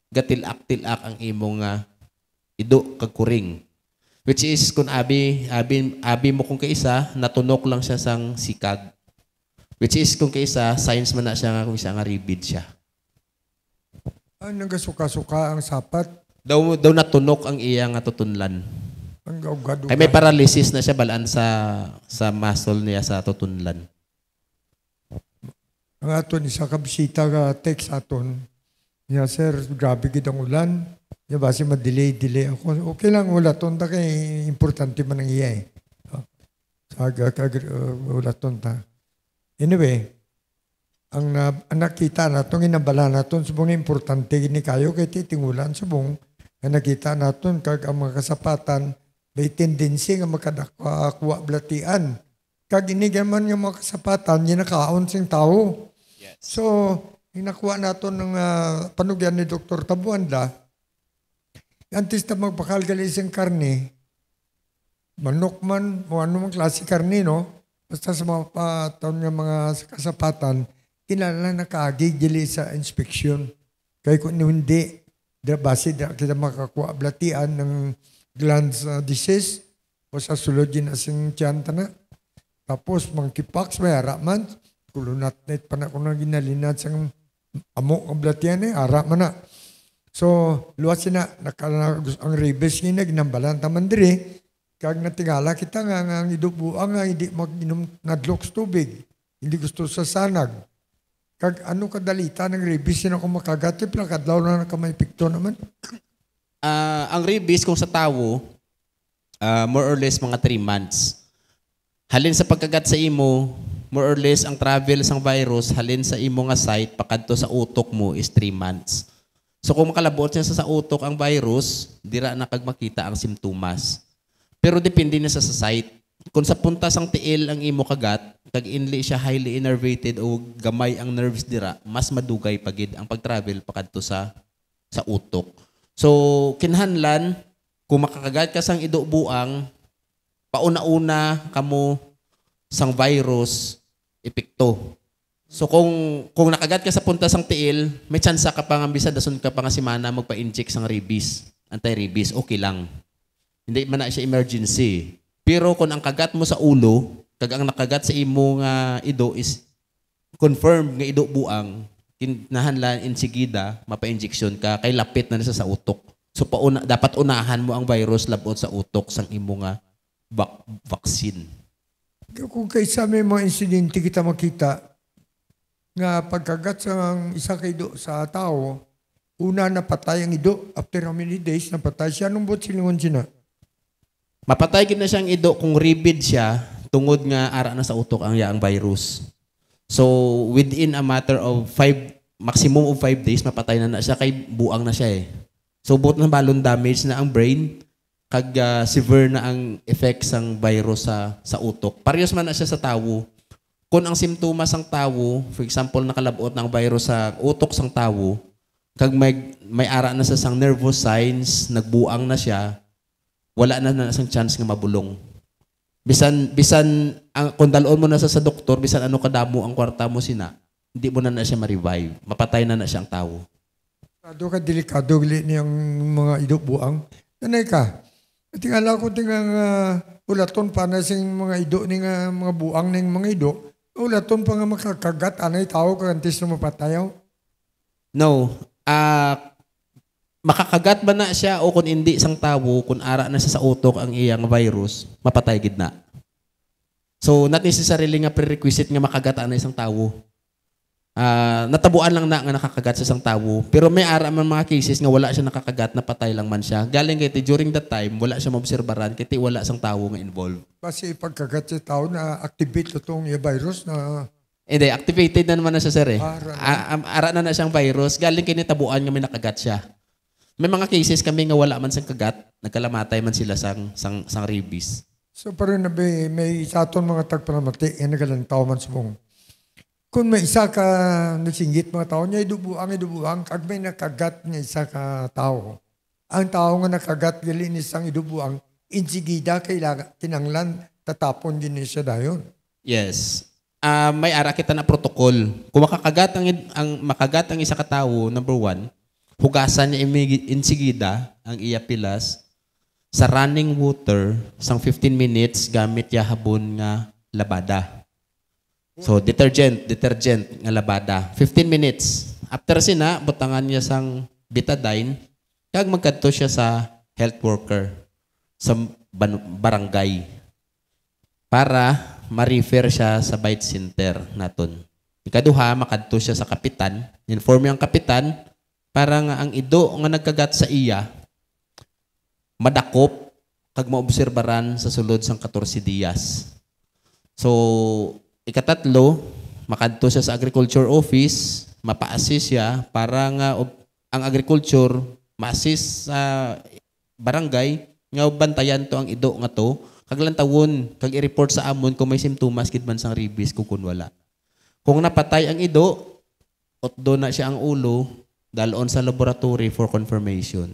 Speaker 2: gatilak-tilak ang imong ido kag kuring. Which is kung abi mo kung kaisa natunok lang siya sang sikag. Which is kung kaisa signs man na siya nga kung isa nga rabid siya.
Speaker 1: Nagasuka-suka ang sapat.
Speaker 2: Daw natunok ang iya nga tutunlan.
Speaker 1: Ang gawgad.
Speaker 2: Ay may paralysis na siya balaan sa muscle niya sa tutunlan.
Speaker 1: Ang aton isa ka bisita ka text aton. Yeah, sir, grabe gid ang ulan. Ya base ma-delay ako. Okay lang ulaton ta kay importante man ang iya eh. Ulaton ta. Anyway, ang nakita naton ginabala naton subong importante gini kayo kay titingulan subong nga nakita naton kag ang mga kasapatan may tendency nga makadakuha blatian. Kag ini man nga mga kasapatan ginakaon sing tao.
Speaker 2: Yes.
Speaker 1: So, inakuha naton ng panugyan ni Dr. Tabuanda. Antes na magpakalgali siyang karne, manok man, o ano mang klase karne, no? Basta sa mga taon ng mga kasapatan, kinala na kaagigili sa inspection. Kaya kung hindi, base kita makakuha blatian ng glands disease, o sa sulod yun asing tiyanta na. Tapos, monkeypox, may haraman, kulunatnet pa na kung ginalinan sa amok ang blatian harap man na. So, luwas na, ang rabies nga ginambalan taman diri, kag natingala kita nga ang idubuang nga hindi mag-inom nadlok sa tubig, hindi gusto sa sanag. Kag ano kadalita ng rabies na kung makagat, kadlaw na nakamay pikto naman.
Speaker 2: Ang rabies kung sa tao, more or less mga 3 months. Halin sa pagkagat sa imo, more or less ang travel sang virus, halin sa imo nga site, pakadto sa utok mo is 3 months. So kung makalabot niya sa utok ang virus, dira na kag makita ang simptomas. Pero depende na sa site. Kung sa puntas ang tiil ang imo kagat, kag inli siya highly innervated o gamay ang nerves dira, mas madugay pagid ang pag-travel pakadto sa utok. So kinahanglan kung makakagat ka sang ido-buang, pauna-una kamo sang virus epekto. So kung nakagat ka sa punta sang tiil, may tsansa ka pa nga bisa dason ka pa nga simana magpa-inject sang rabies, anti-rabies, okay lang. Hindi man na siya emergency. Pero kung ang kagat mo sa ulo, kag ang nakagat sa imo nga ido is confirmed nga ido buang, kinahanglan insigida mapa-injection ka kay lapit na sa utok. So dapat unahan mo ang virus labot sa utok sang imo nga vaccine.
Speaker 1: Kung kaysa may mga insidente kita makita nga pagkagat sa isa ka ido sa tao, una napatay ang ido, after how many days napatay siya, anong buot silingon siya?
Speaker 2: Mapatay gid na siyang ido kung rabid siya tungod nga ara na sa utok ang yaang virus. So within a matter of maximum of 5 days mapatay na siya kay buang na siya eh. So buot na balon damage na ang brain kag severe na ang effect sang virus sa utok. Parehas man na siya sa tawo. Kung ang simptomas sang tawo, for example nakalabot ng virus sa utok sang tawo, kag may ara na sa sang nervous signs, nagbuang na siya, wala na sang chance nga mabulong. Bisan kung dalon mo na sa doktor, bisan ano kadamo ang kwarta mo sina, hindi mo na siya ma-revive. Mapatay na siya ang tawo.
Speaker 1: Delikado niyang mga ido buang. Nanay ka, tingala ko ulaton pa na sing mga ido ni nga mga buang ning mga ido, ulaton pa nga makakagat anay tao kagantis na mapatayaw.
Speaker 2: No. Makakagat ba na siya o kung hindi sang tawo, kung ara na siya sa utok ang iyang virus, mapatay gid na. So, not necessarily nga prerequisite nga makagat na isang tawo. Natabuan lang na nga nakakagat sa isang tawo. Pero may ara man mga cases nga wala siya nakakagat, napatay lang man siya. Galing kay during that time, wala siya maobserbaran kay wala sang tawo nga involved.
Speaker 1: Kasi pagkagat sa tao na activate itong virus na...
Speaker 2: Hindi, activated na naman na siya, sir eh.
Speaker 1: Ara
Speaker 2: na siyang virus. Galing kay tabuan nga may nakagat siya. May mga cases kami nga wala man sang kagat, nagkalamatay man sila sang rabies.
Speaker 1: So parang may isa itong mga tagpalamati, yan nagalang tao man sumong. Kung may isa ka nasinggit mga tao niya, idubuang, kag may nakagat niya isa ka tao. Ang tao nga nakagat, gali isang idubuang, insigida kailangan, tinanglan, tatapon din siya dayon.
Speaker 2: Yes. May ara kita na protocol. Kung makagat ang isa ka tao, number 1, hugasan niya insigida ang iya pilas sa running water sang 15 minutes gamit ya habon nga labada. So detergent nga labada. 15 minutes. After sina butangan niya sang betadine kag magkadto siya sa health worker sa barangay para ma-refer siya sa bite center naton. Ikaduha makadto siya sa kapitan, inform ang kapitan para nga ang ido nga nagkagat sa iya madakop kag maobserbaran sa sulod sang 14 diyas. So, ikatatlo, makadto siya sa agriculture office, mapa-assist siya para nga ang agriculture ma-assist sa barangay nga bantayan to ang ido nga to, kag lantawon kag i-report sa amon kung may simptomas kid man sang rabies kung wala. Kung napatay ang ido, otdo na siya ang ulo, dalon sa laboratory for confirmation.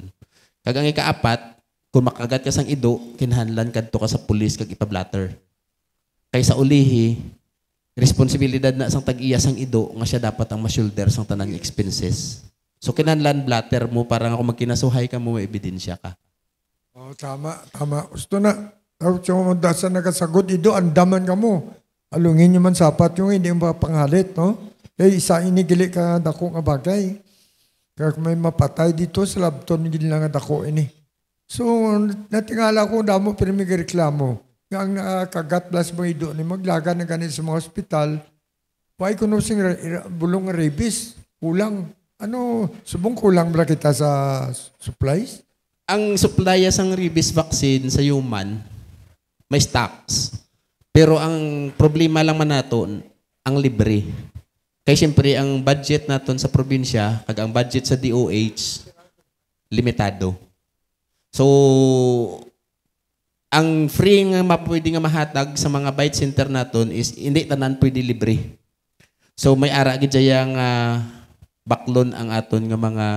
Speaker 2: Kag ang ikaapat, kung makagat ka sang ido, kinahanglan kadto ka sa pulis kag ipablatter. Kay sa ulihi, responsibilidad na sang tag-iya sang ido nga siya dapat ang ma-shoulder sang tanang expenses. So kinahanglan blatter mo para nga kung magkinasuhay ka mo, may ebidensya ka.
Speaker 1: Oh, tama. Gusto na. Kung dasa nakasagot ido, andaman ka mo. Alungin nyo man sapat yung hindi mo panghalit, no? Eh, isa inigili ka dako nga bagay. Kaya kung may mapatay dito sa labton, hindi lang ako ini. So, natingala ko damo pero may reklamo. Ang kagat plus mga ido ni maglaga na ganit sa mga ospital, why kuno sing bulong rabies? Kulang. Subong kulang ba kita sa supplies?
Speaker 2: Ang supply sang rabies vaccine sa human, may stocks. Pero ang problema lang man naton, ang libre. Kaya siyempre, ang budget naton sa probinsya, kag ang budget sa DOH, limitado. So, ang free nga pwede nga mahatag sa mga bite center naton is hindi tanan pwede libre. So, may ara gid yang baklon ang aton nga mga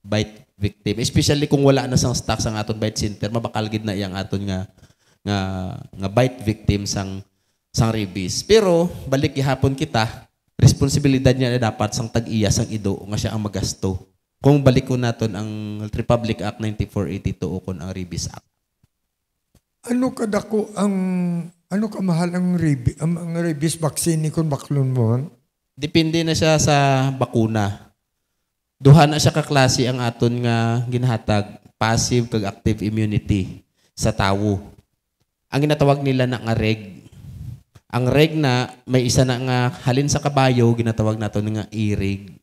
Speaker 2: bite victim. Especially kung wala na sang stock sang aton bite center, mabakal gid na yang aton nga bite victim sang rabies. Pero, balik gihapon kita, responsibilidad niya na dapat sang tag-iya sang ido nga siya ang magasto. Kung balik ko naton ang Republic Act 9482 o kon ang Rabies Act.
Speaker 1: Ano kamahal ang rabies vaccine ni kun baklon mo?
Speaker 2: Depende na siya sa bakuna. Duha na siya kaklase ang aton nga ginhatag, passive kag active immunity sa tawo. Ang ginatawag nila na nga reg. Ang reg na, may isa na nga halin sa kabayo, ginatawag nato nga i-reg.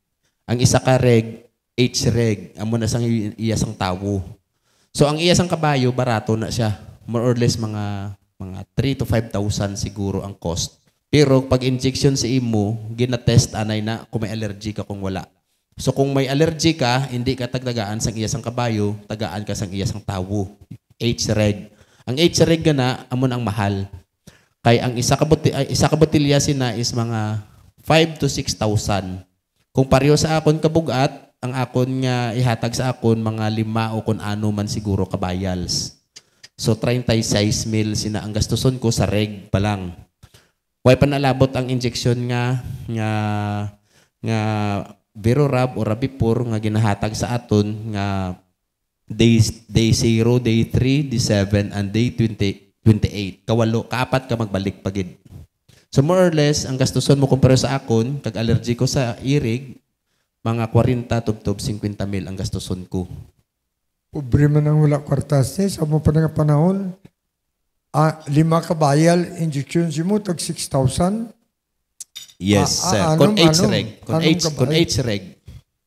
Speaker 2: Ang isa ka reg, H-reg. Amo na sang iyasang tawo. So ang iyasang kabayo, barato na siya. More or less mga 3 to 5,000 siguro ang cost. Pero pag injection sa imo, ginatest anay na kung may allergy ka kung wala. So kung may allergy ka, hindi ka tagdagaan sang iyasang kabayo, tagaan ka sang iyasang tawo. H-reg. Ang H-reg na, amo ang mahal. Kaya ang isa ka botilya sina is mga 5 to 6,000. Kung pareho sa akon kabugat, ang akon nga ihatag sa akon mga 5 o kung ano man siguro kabayals. So 36 mil sina ang gastuson ko sa reg pa lang. Way pa nalabot ang injection nga Virorab o Rabipur nga ginahatag sa aton nga day 0, day 3, day 7 and day 28. Kaapat ka magbalik pagid. So more or less, ang gastuson mo kumpara sa akon, kag allergy ko sa irig, mga 40 tubtob 50 mil ang gastuson ko.
Speaker 1: Pobre man ang wala kwartas sa mo pa nga panahon. 5 kabayal, injection si mo, tag 6,000.
Speaker 2: Yes, sir. Kung H-reg.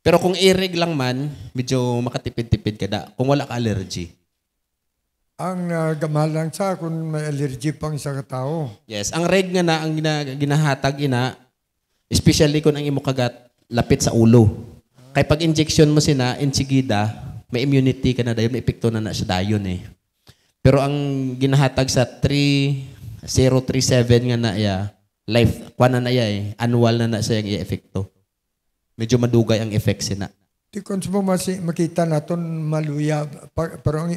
Speaker 2: Pero kung i-reg lang man, medyo makatipid-tipid ka da. Kung wala ka allergy.
Speaker 1: Ang gamahal lang sa kung may allergy pang isa ka tao.
Speaker 2: Yes, ang reg nga na ang ginahatag ina, especially kung ang imo kagat lapit sa ulo. Kay pag injection mo sina insigida, may immunity ka na dayon, may epekto na siya dayon eh. Pero ang ginahatag sa 3037 nga na iya, life kuan na iya eh, annual na siya ang epekto. Medyo madugay ang effect sina.
Speaker 1: Di kung makita naton maluya pero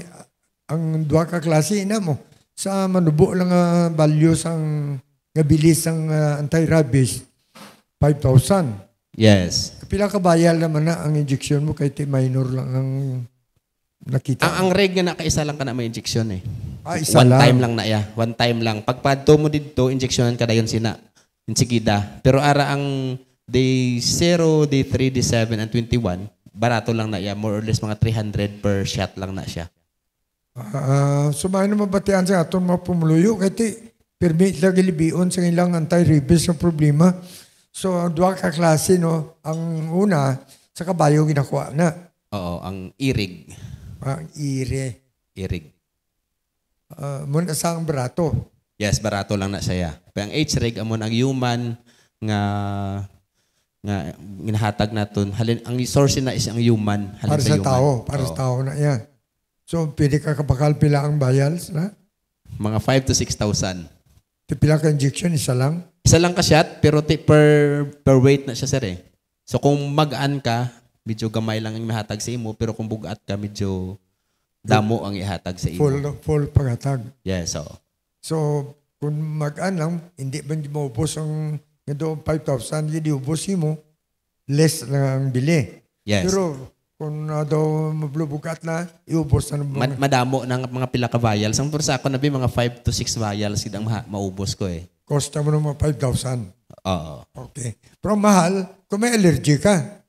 Speaker 1: ang duha ka klase na mo sa manubo lang value sang nga bilis ang anti-rabies 5,000.
Speaker 2: Yes.
Speaker 1: Pila ka bayal naman na ang injection mo kay minor lang ang nakita.
Speaker 2: Ang reg nga na kaisa lang ka na may injection eh.
Speaker 1: Isa
Speaker 2: One
Speaker 1: lang.
Speaker 2: time lang na ya. One time lang. Pagpadto mo dito, injectionan ka dayon sina. Insigida. Pero ara ang day 0, day 3, day 7, and 21, barato lang na ya. More or less mga 300 per shot lang na siya.
Speaker 1: Sumayin naman batian sa aton mga pumuluyo kaya permit lagi libion sa ilang anti-rabies na problema. So, ang duha ka klase, no? Ang una, sa kabayo ginakuha na.
Speaker 2: Oo, ang irig.
Speaker 1: Ang ire.
Speaker 2: Irig.
Speaker 1: Muna sa ang barato.
Speaker 2: Yes, barato lang na siya. Pero ang H-reg, amon ang human nga ginahatag naton. Halin, ang source na is ang human. Halin
Speaker 1: Para sa
Speaker 2: human.
Speaker 1: tao. Para sa tao na yan. So, pwede ka kapakal pila ang bayals na?
Speaker 2: Mga 5 to 6,000.
Speaker 1: Pila ka injection, isa lang?
Speaker 2: Isa lang ka shot, pero per weight na siya, sir eh. So kung magaan ka, medyo gamay lang ang ihatag sa imo, pero kung bugat ka, medyo damo ang ihatag sa imo.
Speaker 1: Full paghatag.
Speaker 2: Yes, so.
Speaker 1: So, kung magaan lang, hindi ba maubos ang ito 5,000, hindi ubos mo, less lang ang bili.
Speaker 2: Yes.
Speaker 1: Pero kung daw mablubugat na, iubos na naman.
Speaker 2: Madamo ng mga pila ka vials. Ang sa ako nabi, mga 5 to 6 vials ang maubos ko eh.
Speaker 1: Cost mo naman 5,000.
Speaker 2: Oo.
Speaker 1: Okay. Pero mahal, kung may allergy ka.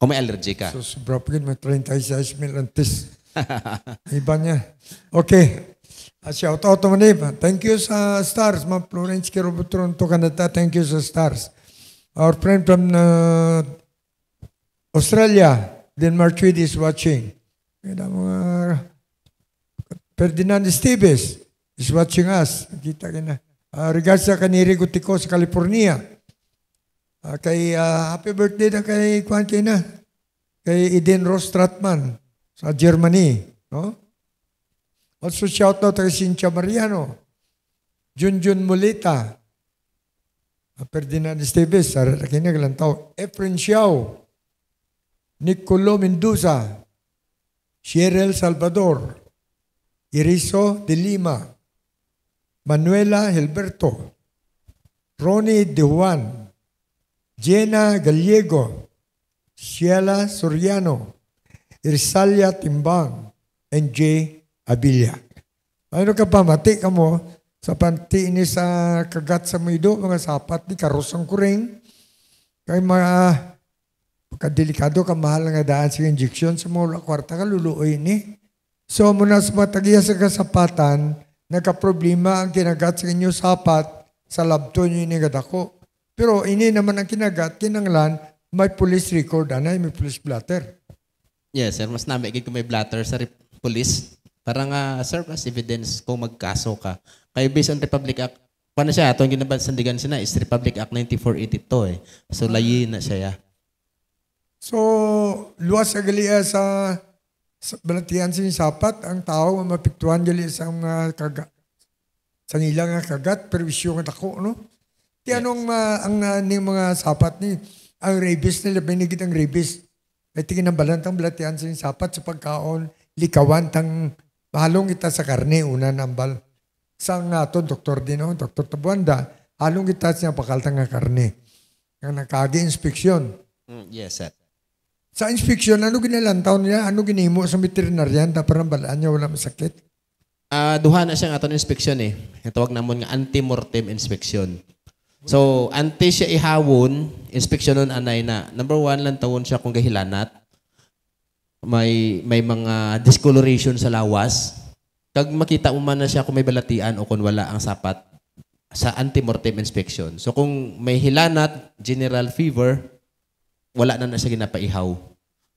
Speaker 2: Kung may allergy ka.
Speaker 1: So, sobra pa may 36 mil ang test. Iba niya. Okay. Shout out to Manib. Thank you sa Stars. Ma'am Florence Kirobot Toronto, Canada. Thank you sa Stars. Our friend from Australia, Denmark Tweed is watching. Ferdinand Esteves is watching us. Kita ka na. Regards sa Kaniri Gutiko sa California. Happy birthday na kay Kwan na. Kay Eden Rose Stratman sa Germany. No? Also shout out kay Cynthia Mariano. Junjun Mulita. Ferdinand Esteves. Kinagalang tao. Efren Xiao. Nicolo Mendoza. Cheryl Salvador. Iriso de Lima. Manuela Hilberto. Ronnie De Juan. Jenna Gallego. Sheila Soriano. Irsalia Timbang. And Jay Abilia. Ano ka pa? Mati ka mo sa panti ni sa kagat sa mido, mga sapat ni karusang kuring. Kaya mga pagkadelikado ka, mahal nga daan sa injection sa mga kwarta ka, luluoy ni. So, muna sa matagiya sa kasapatan, nagka-problema ang kinagat sa inyo sapat sa labto nyo inigadako. Pero ini naman ang kinagat, kinanglan, may police record, anay, may police blatter.
Speaker 2: Yes, sir. Mas namin kung may blatter sa police. Parang serve as evidence kung magkaso ka. Kaya based on Republic Act, paano siya? Ito ang ginabansandigan siya na is Republic Act 9482 eh. So, layin na siya.
Speaker 1: So, luwas sa galia sa balatian sa sapat, ang tao mapiktuan gali sa mga kagat. Sa nila nga kagat, perwisyo nga dako, no? Kaya anong ang mga sapat ni, ang rabies nila, binigit ang rabies. Ay tingin ng balantang balatian sa sapat sa pagkaon, likawan tang halong kita sa karne, una nambal. Sa nga to, Dr. Dino, Dr. Tabuanda, halong kita sa pakaltang nga karne. Ang nakagi-inspeksyon.
Speaker 2: Yes, sir.
Speaker 1: Sa inspeksyon, ano ginalantaw niya? Ano ginimo sa veterinarian? Dapat ang balaan niya, wala masakit?
Speaker 2: Duha na siya nga itong inspeksyon eh. Tawag namon nga anti-mortem inspection. So, anti siya ihawon, inspeksyon nun anay na. Number 1, lang tawon siya kung gahilanat. May mga discoloration sa lawas. Kag makita mo man na siya kung may balatian o kung wala ang sapat sa anti-mortem inspection. So kung may hilanat, general fever, wala na siya ginapaihaw.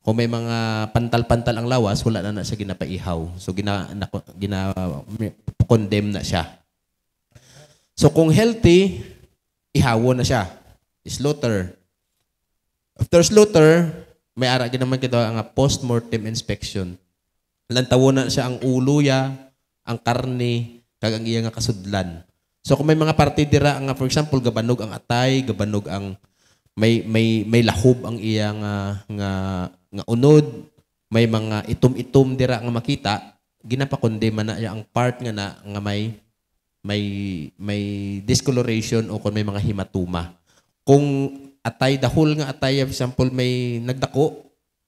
Speaker 2: Kung may mga pantal-pantal ang lawas, wala na siya ginapaihaw. So condemn na siya. So kung healthy, ihawon na siya. Slaughter. After slaughter, may ara ginaman kita ang post-mortem inspection. Lantawon na siya ang ulo ya, ang karne, kag ang iya nga kasudlan. So kung may mga parte dira nga for example gabanog ang atay, gabanog ang may lahob ang iya nga unod, may mga itom-itom dira nga makita, ginapakondema na iya ang part nga nga may discoloration o kung may mga hematoma. Kung atay, dahol nga atay, for example, may nagdako,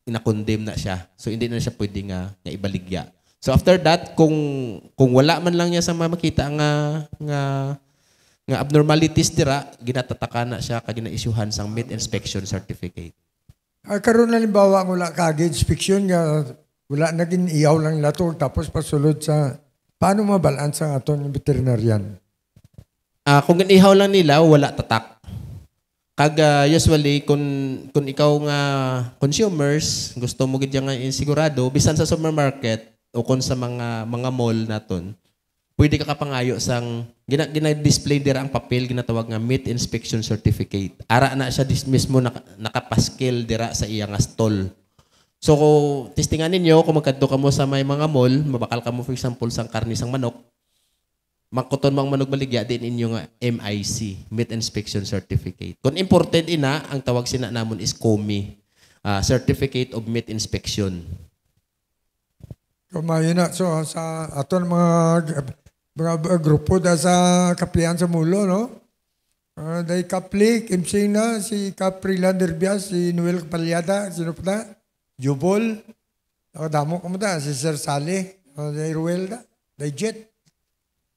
Speaker 2: inakondem na siya. So, hindi na siya pwede nga ibaligya. So, after that, kung wala man lang niya sa makita nga abnormalities dira, ginatataka na siya kag gina-issuehan sang meat inspection certificate.
Speaker 1: Karon na limbawa ang wala kag-inspection nga, wala naging iyaw lang lato, tapos pasulod sa, paano mabalaan sa aton yung veterinarian?
Speaker 2: Kung ganihaw lang nila, wala tatak. Kag usually kung ikaw nga consumers gusto mo gid nga insigurado bisan sa supermarket o kung sa mga mall naton pwede ka kapangayo sang gina-display dira ang papel ginatawag nga meat inspection certificate. Ara na siya mismo nakapaskil dira sa iya nga stall. So testingan ninyo kung magkadto ka mo sa may mga mall, mabakal ka mo for example sang karne sang manok. Mangkuton mang manog baligya din inyo nga MIC, Meat Inspection Certificate. Kung important ina, ang tawag sina namon is COMI, Certificate of Meat Inspection.
Speaker 1: Kumain na. So, sa aton mga grupo da sa kaplihan sa mulo, no? Day Kapli, Kim Sina, si Capri Landerbias, si Noel Palyada, sino pa na? Jubol, damo ka mo da, si Sir Sally, day Ruel da, day Jet.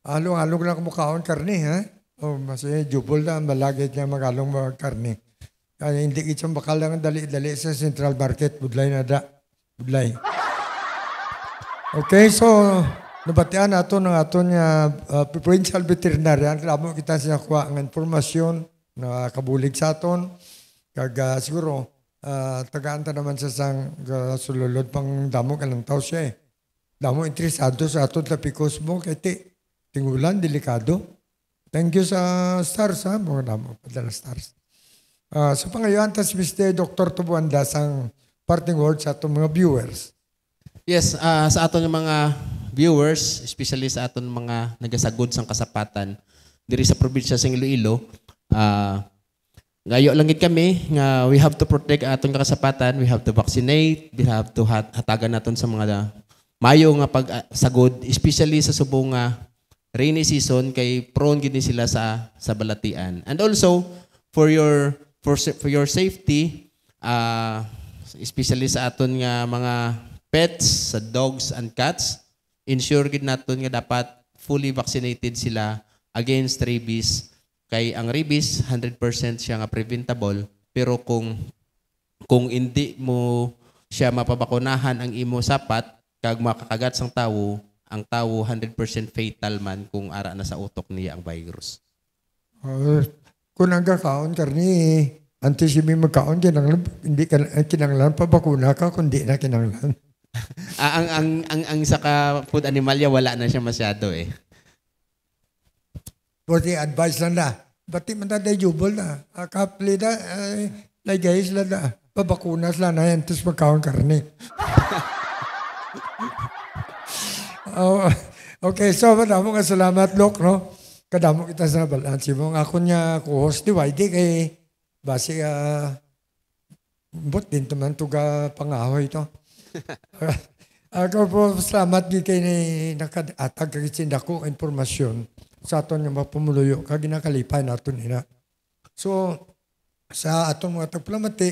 Speaker 1: Halong-halong lang kumukhaon karne, ha? O, mas Jubol na, malagay niya maghalong mga karne. Kaya hindi kita bakal lang dali-dali sa Central Market. Budlay na da. Budlay. Okay, so nabatian nato ng aton nga provincial veterinarian. Lamo kita siya kuha ng informasyon na kabulig sa aton. Kag siguro, tagaan ta naman sa sang sululod pang damo ka ng tao siya eh. Damo interesado sa aton tapikos mo kay tingulan, delikado. Thank you sa stars ha, mga damo, padala stars. Sa pangayon, tas Mr. Dr. Tubuanda sang parting word sa atong mga viewers.
Speaker 2: Yes, sa aton mga viewers, especially sa aton mga nagasagod sang kasapatan diri sa probinsya sa Iloilo, ngayo lang gid kami nga we have to protect aton kasapatan, we have to vaccinate, we have to hatagan naton sa mga mayo nga pagsagod, especially sa subong nga rainy season kay prone gid ni sila sa balatian. And also for your safety, especially sa aton nga mga pets, sa dogs and cats, ensure gid naton nga dapat fully vaccinated sila against rabies. Kay ang rabies 100% siya nga preventable, pero kung hindi mo siya mapabakunahan ang imo sapat kag makakagat sang tawo, ang tawo 100% fatal man kung ara na sa utok niya ang virus.
Speaker 1: Kung ang kakaon karni, antisimi magkaon hindi kinanglan pa bakuna ka kundi na kinanglan.
Speaker 2: ang saka food animalya wala na siya masyado eh.
Speaker 1: Pwede advice lang na. Bati man tayo jubol na. Kapli na, guys lang na. Pabakunas lang na yan, tapos magkaon karni. Okay, so madamo nga salamat, Lok, no? Kadamo kita sa balansi mo. Ako niya co-host ni YD kay base bot din naman ito pangahoy ito. Ako po salamat kay nakatag kagisinda ko informasyon sa aton nga mapumuluyo kag ginakalipay naton ina. So sa atong mga tagplamati,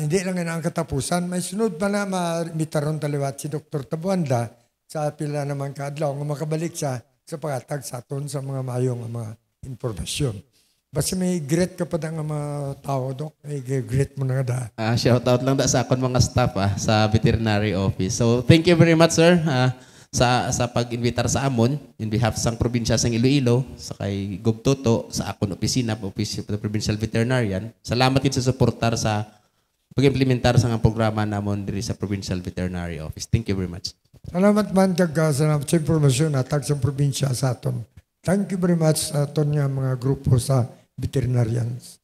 Speaker 1: hindi lang ang katapusan, may sunod pa na mitaron taliwat si Dr. Tabuanda sa pila naman kaadlaw nga makabalik sa pagatag sa aton sa mga mayong mga informasyon. Basta may great ka pa ng mga tao, Dok. May great mo na nga da.
Speaker 2: Shout out lang da sa akon mga staff sa veterinary office. So thank you very much, sir, sa pag-invitar sa amon in behalf sang probinsya sang Iloilo, sa kay Gubtoto, sa akon opisina, Office of the Provincial Veterinarian. Salamat din sa suportar sa pag-implementar sa programa namon diri sa Provincial Veterinary Office. Thank you very much.
Speaker 1: Salamat man kag salamat sa informasyon na tag sa probinsya sa aton. Thank you very much sa aton nga mga grupo sa veterinarians.